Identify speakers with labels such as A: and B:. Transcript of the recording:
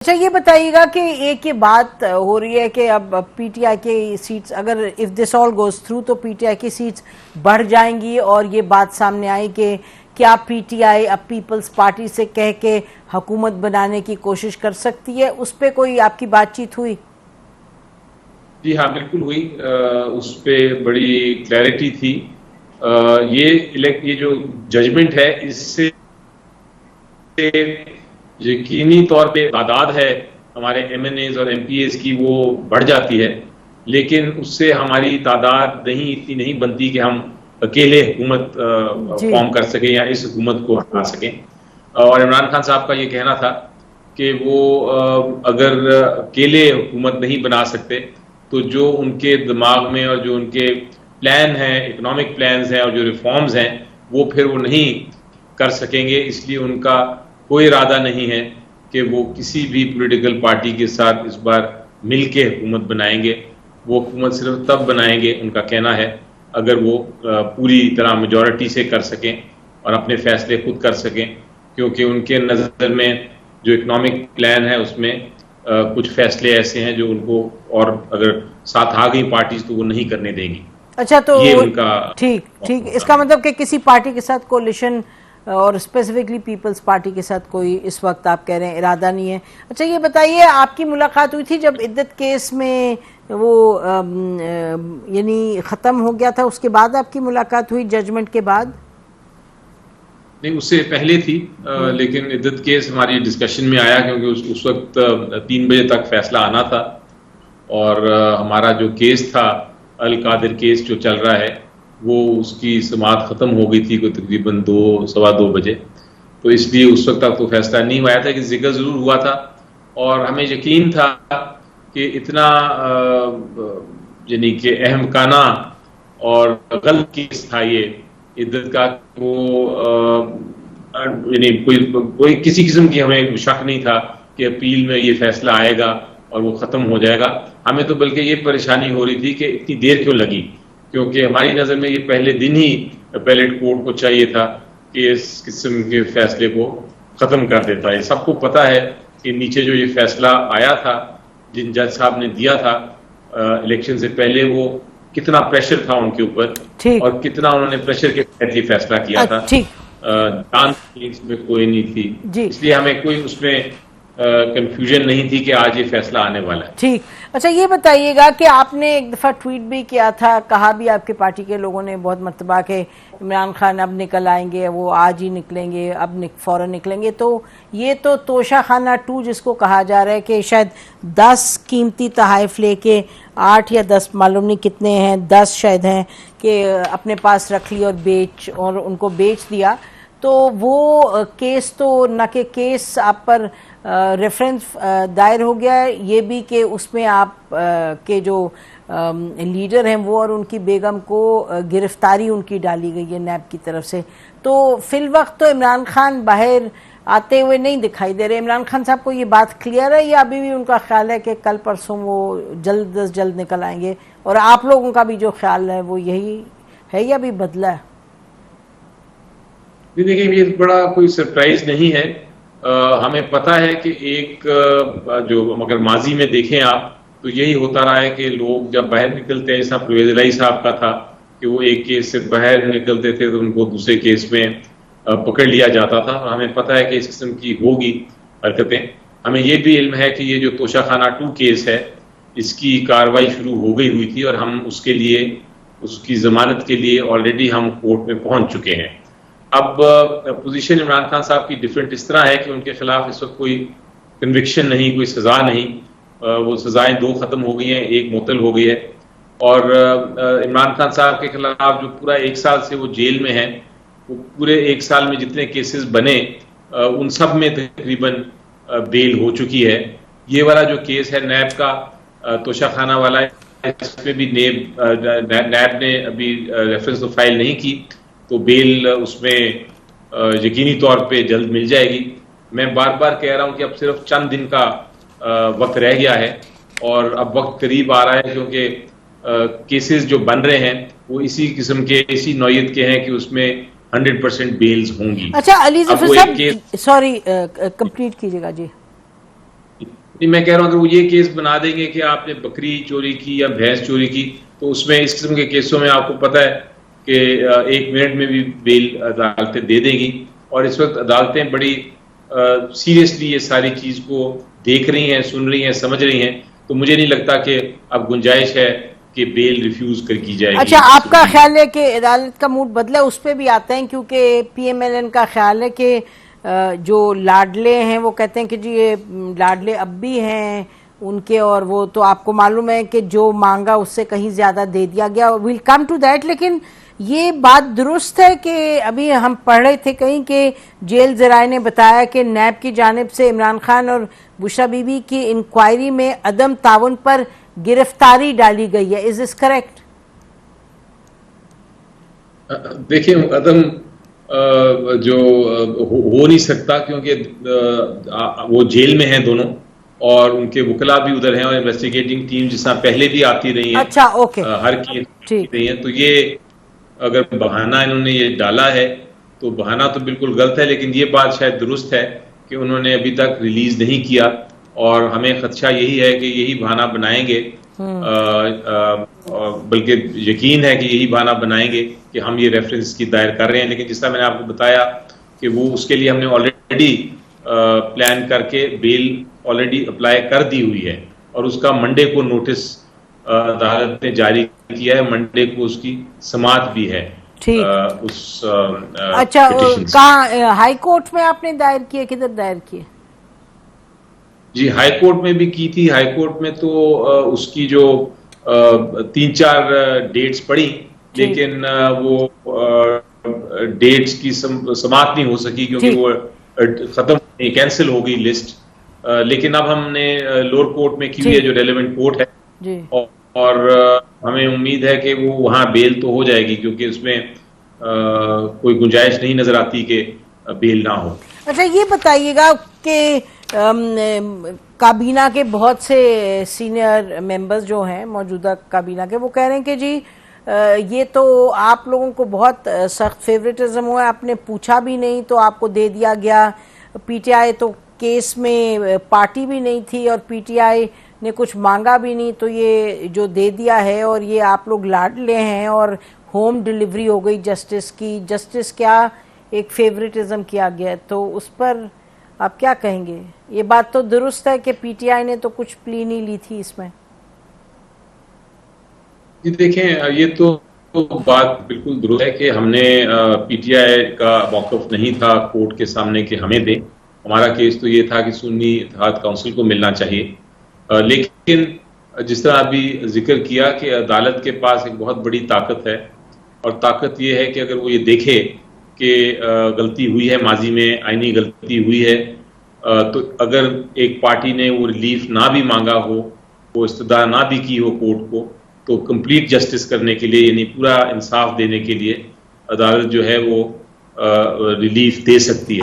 A: اچھا یہ بتائیے گا کہ ایک یہ بات ہو رہی ہے کہ اب پی ٹی آئی کے سیٹس اگر if this all goes through تو پی ٹی آئی کی سیٹس بڑھ جائیں گی، اور یہ بات سامنے آئی کہ کیا پی ٹی آئی اب پیپلز پارٹی سے کہہ کے حکومت بنانے کی کوشش کر سکتی ہے؟ اس پہ کوئی آپ کی بات چیت ہوئی؟
B: جی ہاں بالکل ہوئی، اس پہ بڑی کلیئرٹی تھی۔ یہ جو ججمنٹ ہے اس سے یقینی طور پہ تعداد ہے ہمارے ایم این ایز اور ایم پی ایز کی وہ بڑھ جاتی ہے، لیکن اس سے ہماری تعداد اتنی نہیں بنتی کہ ہم اکیلے حکومت فارم کر سکیں یا اس حکومت کو ہٹا سکیں۔ اور عمران خان صاحب کا یہ کہنا تھا کہ وہ اگر اکیلے حکومت نہیں بنا سکتے تو جو ان کے دماغ میں اور جو ان کے پلان ہیں، اکنامک پلانز ہیں اور جو ریفارمز ہیں وہ پھر وہ نہیں کر سکیں گے، اس لیے ان کا کوئی ارادہ نہیں ہے کہ وہ کسی بھی پولیٹیکل پارٹی کے ساتھ اس بار مل کے حکومت بنائیں گے۔ وہ حکومت صرف تب بنائیں گے، ان کا کہنا ہے، اگر وہ پوری طرح میجورٹی سے کر سکیں اور اپنے فیصلے خود کر سکیں، کیونکہ ان کے نظر میں جو اکنامک پلان ہے اس میں کچھ فیصلے ایسے ہیں جو ان کو، اور اگر ساتھ آ گئی پارٹیز تو وہ نہیں کرنے دیں گی۔
A: اچھا تو
B: یہ ان کا
A: ٹھیک، اس کا مطلب کہ کسی پارٹی کے ساتھ کولیشن اور اسپیسیفکلی پیپلز پارٹی کے ساتھ کوئی اس وقت آپ کہہ رہے ہیں ارادہ نہیں ہے۔ اچھا یہ بتائیے، آپ کی ملاقات ہوئی تھی جب عدت کیس میں وہ یعنی ختم ہو گیا تھا، اس کے بعد آپ کی ملاقات ہوئی ججمنٹ کے بعد؟
B: نہیں، اس سے پہلے تھی، لیکن عدت کیس ہماری ڈسکشن میں آیا کیونکہ اس وقت 3 بجے تک فیصلہ آنا تھا، اور ہمارا جو کیس تھا القادر کیس جو چل رہا ہے وہ اس کی سماعت ختم ہو گئی تھی کوئی تقریباً 2 سوا 2 بجے، تو اس لیے اس وقت تک تو فیصلہ نہیں ہوا تھا، کہ ذکر ضرور ہوا تھا اور ہمیں یقین تھا کہ اتنا یعنی کہ اہم کانہ اور غلط کیس تھا یہ عدت کا، وہ یعنی کوئی کسی قسم کی ہمیں شک نہیں تھا کہ اپیل میں یہ فیصلہ آئے گا اور وہ ختم ہو جائے گا۔ ہمیں تو بلکہ یہ پریشانی ہو رہی تھی کہ اتنی دیر کیوں لگی، کیونکہ ہماری نظر میں یہ پہلے دن ہی اپیلیٹ کورٹ کو چاہیے تھا کہ اس قسم کے فیصلے کو ختم کر دیتا ہے۔ سب کو پتہ ہے کہ نیچے جو یہ فیصلہ آیا تھا، جن جج صاحب نے دیا تھا الیکشن سے پہلے، وہ کتنا پریشر تھا ان کے اوپر اور کتنا انہوں نے پریشر کے تحت یہ فیصلہ کیا تھا، جان اس میں کوئی نہیں تھی، اس لیے ہمیں کوئی اس میں کنفیوژن نہیں تھی کہ آج یہ فیصلہ آنے والا ہے۔
A: ٹھیک، اچھا یہ بتائیے گا کہ آپ نے ایک دفعہ ٹویٹ بھی کیا تھا، کہا بھی آپ کے پارٹی کے لوگوں نے بہت مرتبہ کہ عمران خان اب نکل آئیں گے، وہ آج ہی نکلیں گے، اب فوراً نکلیں گے، تو یہ تو توشہ خانہ 2 جس کو کہا جا رہا ہے کہ شاید 10 قیمتی تحائف لے کے 8 یا 10 معلوم نہیں کتنے ہیں، 10 شاید ہیں کہ اپنے پاس رکھ لی اور ان کو بیچ دیا، تو وہ کیس تو نہ کہ کیس آپ پر ریفرنس دائر ہو گیا ہے، یہ بھی کہ اس میں آپ کے جو لیڈر ہیں وہ اور ان کی بیگم کو گرفتاری ان کی ڈالی گئی ہے نیب کی طرف سے، تو فی الوقت تو عمران خان باہر آتے ہوئے نہیں دکھائی دے رہے۔ عمران خان صاحب کو یہ بات کلیئر ہے یا ابھی بھی ان کا خیال ہے کہ کل پرسوں وہ جلد از جلد نکل آئیں گے، اور آپ لوگوں کا بھی جو خیال ہے وہ یہی ہے یا بھی بدلا ہے؟
B: دیکھیں، یہ بڑا کوئی سرپرائز نہیں ہے، ہمیں پتہ ہے کہ ایک جو اگر ماضی میں دیکھیں آپ تو یہی ہوتا رہا ہے کہ لوگ جب باہر نکلتے ہیں، جیسا پرویز الہی صاحب کا تھا کہ وہ ایک کیس سے باہر نکلتے تھے تو ان کو دوسرے کیس میں پکڑ لیا جاتا تھا، اور ہمیں پتہ ہے کہ اس قسم کی ہوگی حرکتیں۔ ہمیں یہ بھی علم ہے کہ یہ جو توشہ خانہ 2 کیس ہے اس کی کارروائی شروع ہو گئی ہوئی تھی، اور ہم اس کے لیے، اس کی ضمانت کے لیے آلریڈی ہم کورٹ میں پہنچ چکے ہیں۔ اب پوزیشن عمران خان صاحب کی ڈیفرنٹ اس طرح ہے کہ ان کے خلاف اس وقت کوئی کنوکشن نہیں، کوئی سزا نہیں، وہ سزائیں 2 ختم ہو گئی ہیں، 1 معطل ہو گئی ہے، اور عمران خان صاحب کے خلاف جو پورا 1 سال سے وہ جیل میں ہیں، وہ پورے 1 سال میں جتنے کیسز بنے ان سب میں تقریباً بیل ہو چکی ہے۔ یہ والا جو کیس ہے نیب کا توشہ خانہ والا، اس میں بھی نیب نے ابھی ریفرنس فائل نہیں کی، تو بیل اس میں یقینی طور پہ جلد مل جائے گی۔ میں بار بار کہہ رہا ہوں کہ اب صرف چند دن کا وقت رہ گیا ہے، اور اب وقت قریب آ رہا ہے، کیونکہ کیسز جو بن رہے ہیں وہ اسی قسم کے، اسی نوعیت کے ہیں کہ اس میں 100% بیلز ہوں گی۔
A: اچھا علی ظفر صاحب، سوری کمپلیٹ کیجیے گا جی۔
B: نہیں، میں کہہ رہا ہوں اگر وہ یہ کیس بنا دیں گے کہ آپ نے بکری چوری کی یا بھینس چوری کی، تو اس میں اس قسم کے کیسوں میں آپ کو پتہ ہے کہ 1 منٹ میں بھی بیل عدالتیں دے دے گی، اور اس وقت عدالتیں بڑی سیریسلی یہ ساری چیز کو دیکھ رہی ہیں، سن رہی ہیں، سمجھ رہی ہیں، تو مجھے نہیں لگتا کہ اب گنجائش ہے کہ بیل ریفیوز کر کی جائے گی.
A: اچھا، آپ کا خیال ہے کہ عدالت کا موڈ بدلا؟ اس پہ بھی آتے ہیں کیونکہ پی ایم ایل این کا خیال ہے کہ جو لاڈلے ہیں وہ کہتے ہیں کہ جی یہ لاڈلے اب بھی ہیں ان کے، اور وہ تو آپ کو معلوم ہے کہ جو مانگا اس سے کہیں زیادہ دے دیا گیا. We'll come to that. لیکن یہ بات درست ہے کہ ابھی ہم پڑھ رہے تھے کہیں کہ جیل ذرائع نے بتایا کہ نیب کی جانب سے عمران خان اور بشرا بی بی کی انکوائری میں عدم تعاون پر گرفتاری ڈالی گئی ہے. از دس کریکٹ؟
B: دیکھیں، عدم جو ہو نہیں سکتا، کیونکہ وہ جیل میں ہیں دونوں، اور ان کے وکلاء بھی ادھر ہیں، اور انویسٹیگیٹنگ ٹیم جس طرح پہلے بھی آتی رہی ہیں.
A: اچھا، اوکے،
B: ہر کیس
A: ٹھیک
B: رہی ہیں. تو یہ اگر بہانہ انہوں نے یہ ڈالا ہے تو بہانہ تو بالکل غلط ہے، لیکن یہ بات شاید درست ہے کہ انہوں نے ابھی تک ریلیز نہیں کیا، اور ہمیں خدشہ یہی ہے کہ یہی بہانہ بنائیں گے، بلکہ یقین ہے کہ یہی بہانہ بنائیں گے کہ ہم یہ ریفرنس کی دائر کر رہے ہیں. لیکن جس طرح میں نے آپ کو بتایا کہ وہ اس کے لیے ہم نے آلریڈی پلان کر کے بیل آلریڈی اپلائی کر دی ہوئی ہے، اور اس کا منڈے کو نوٹس عدالت نے جاری کیا ہے، منڈے کو اس کی سماعت بھی ہے.
A: ٹھیک.
B: اس
A: اچھا،
B: پٹیشن سے.
A: کہاں ہائی کورٹ میں آپ نے دائر کیے؟ کدھر دائر کیے؟
B: جی، ہائی کورٹ میں بھی کی تھی. ہائی کورٹ میں تو اس کی جو 3-4 ڈیٹس پڑی، لیکن وہ ڈیٹس کی سماعت نہیں ہو سکی کیونکہ وہ ختم کینسل ہو گئی لسٹ. لیکن اب ہم نے لوور کورٹ میں کی ہوئی ہے جو ریلیونٹ کورٹ ہے، اور ہمیں امید ہے کہ وہ وہاں بیل تو ہو جائے گی، کیونکہ اس میں کوئی گنجائش نہیں نظر آتی کہ بیل نہ ہو.
A: اچھا، یہ بتائیے گا کہ کابینہ کے بہت سے سینئر ممبرز جو ہیں موجودہ کابینہ کے، وہ کہہ رہے ہیں کہ جی یہ تو آپ لوگوں کو بہت سخت فیوریٹزم ہوا ہے، آپ نے پوچھا بھی نہیں تو آپ کو دے دیا گیا. پی ٹی آئی تو کیس میں پارٹی بھی نہیں تھی، اور پی ٹی آئی نے کچھ مانگا بھی نہیں، تو یہ جو دے دیا ہے، اور یہ آپ لوگ لاڈلے ہیں، اور ہوم ڈیلیوری ہو گئی جسٹس کی. جسٹس کیا ایک فیوریٹزم کیا گیا ہے، تو اس پر آپ کیا کہیں گے؟ یہ بات تو درست ہے کہ پی ٹی آئی نے تو کچھ پلی نہیں لی تھی اس میں.
B: جی دیکھیں، یہ تو بات بالکل درست ہے کہ ہم نے پی ٹی آئی کا موقف نہیں تھا کورٹ کے سامنے کہ ہمیں دیں. ہمارا کیس تو یہ تھا کہ سنی اتحاد کونسل کو ملنا چاہیے. لیکن جس طرح ابھی ذکر کیا کہ عدالت کے پاس ایک بہت بڑی طاقت ہے، اور طاقت یہ ہے کہ اگر وہ یہ دیکھے کہ غلطی ہوئی ہے، ماضی میں آئینی غلطی ہوئی ہے، تو اگر ایک پارٹی نے وہ ریلیف نہ بھی مانگا ہو، وہ استدعا نہ بھی کی ہو کورٹ کو، تو کمپلیٹ جسٹس کرنے کے لیے، یعنی پورا انصاف دینے کے لیے عدالت جو ہے وہ ریلیف دے سکتی ہے.